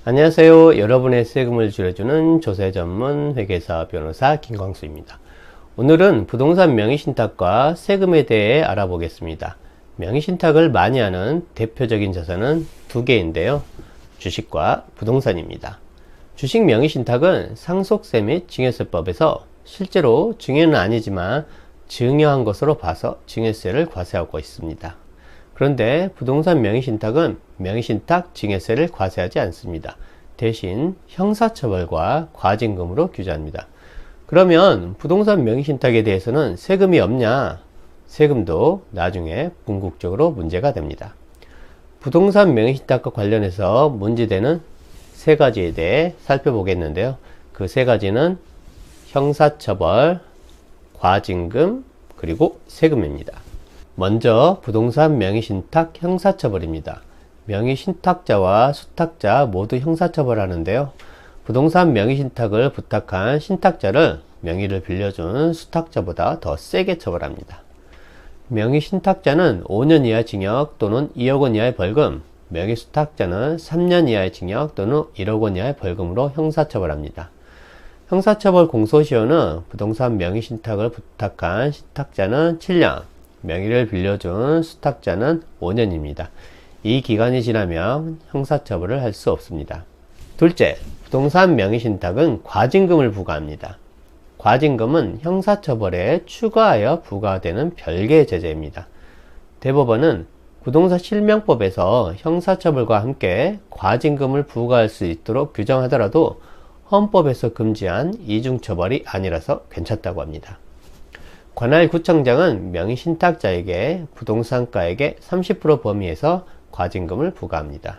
안녕하세요. 여러분의 세금을 줄여주는 조세 전문 회계사 변호사 김광수입니다. 오늘은 부동산 명의신탁과 세금에 대해 알아보겠습니다. 명의신탁을 많이 하는 대표적인 자산은 두 개인데요. 주식과 부동산입니다. 주식 명의신탁은 상속세 및 증여세법에서 실제로 증여는 아니지만 증여한 것으로 봐서 증여세를 과세하고 있습니다. 그런데 부동산 명의신탁은 명의신탁 증여세를 과세하지 않습니다. 대신 형사처벌과 과징금으로 규제합니다. 그러면 부동산 명의신탁에 대해서는 세금이 없냐? 세금도 나중에 궁극적으로 문제가 됩니다. 부동산 명의신탁과 관련해서 문제되는 세 가지에 대해 살펴보겠는데요. 그 세 가지는 형사처벌, 과징금, 그리고 세금입니다. 먼저 부동산 명의신탁 형사처벌입니다. 명의신탁자와 수탁자 모두 형사처벌하는데요. 부동산 명의신탁을 부탁한 신탁자를 명의를 빌려준 수탁자보다 더 세게 처벌합니다. 명의신탁자는 5년 이하 징역 또는 2억 원 이하의 벌금, 명의수탁자는 3년 이하의 징역 또는 1억 원 이하의 벌금으로 형사처벌합니다. 형사처벌 공소시효는 부동산 명의신탁을 부탁한 신탁자는 7년, 명의를 빌려준 수탁자는 5년입니다. 이 기간이 지나면 형사처벌을 할 수 없습니다. 둘째, 부동산 명의신탁은 과징금을 부과합니다. 과징금은 형사처벌에 추가하여 부과되는 별개의 제재입니다. 대법원은 부동산 실명법에서 형사처벌과 함께 과징금을 부과할 수 있도록 규정하더라도 헌법에서 금지한 이중처벌이 아니라서 괜찮다고 합니다. 관할 구청장은 명의신탁자에게 부동산가액의 30% 범위에서 과징금을 부과합니다.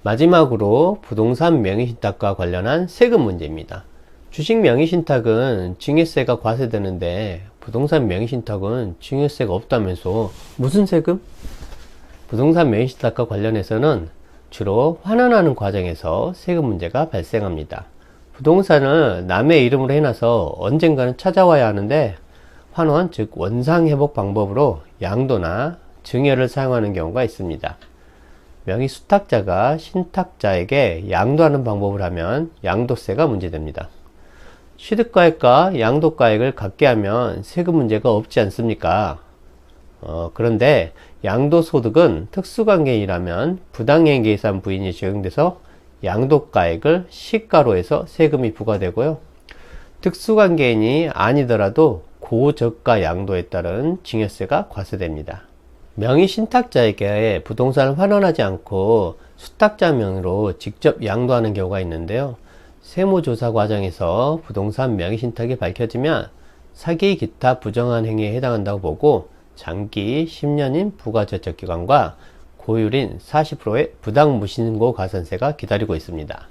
마지막으로 부동산 명의신탁과 관련한 세금 문제입니다. 주식 명의신탁은 증여세가 과세되는데 부동산 명의신탁은 증여세가 없다면서 무슨 세금? 부동산 명의신탁과 관련해서는 주로 환원하는 과정에서 세금 문제가 발생합니다. 부동산을 남의 이름으로 해놔서 언젠가는 찾아와야 하는데 환원, 즉 원상회복 방법으로 양도나 증여를 사용하는 경우가 있습니다. 명의수탁자가 신탁자에게 양도하는 방법을 하면 양도세가 문제됩니다. 취득가액과 양도가액을 같게 하면 세금 문제가 없지 않습니까? 그런데 양도소득은 특수관계인이라면 부당행계산 부인이 적용돼서 양도가액을 시가로 해서 세금이 부과되고요. 특수관계인이 아니더라도 고저가 양도에 따른 증여세가 과세됩니다. 명의신탁자에게 부동산을 환원하지 않고 수탁자 명의로 직접 양도하는 경우가 있는데요. 세무조사 과정에서 부동산 명의신탁이 밝혀지면 사기 기타 부정한 행위에 해당한다고 보고 장기 10년인 부가저축기간과 고율인 40%의 부당무신고 가산세가 기다리고 있습니다.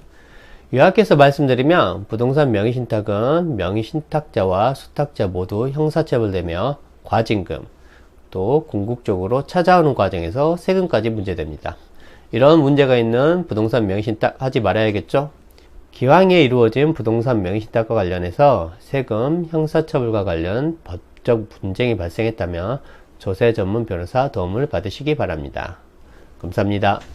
요약해서 말씀드리면 부동산 명의신탁은 명의신탁자와 수탁자 모두 형사처벌되며 과징금, 또 궁극적으로 찾아오는 과정에서 세금까지 문제됩니다. 이런 문제가 있는 부동산 명의신탁 하지 말아야겠죠? 기왕에 이루어진 부동산 명의신탁과 관련해서 세금, 형사처벌과 관련 법적 분쟁이 발생했다면 조세 전문 변호사 도움을 받으시기 바랍니다. 감사합니다.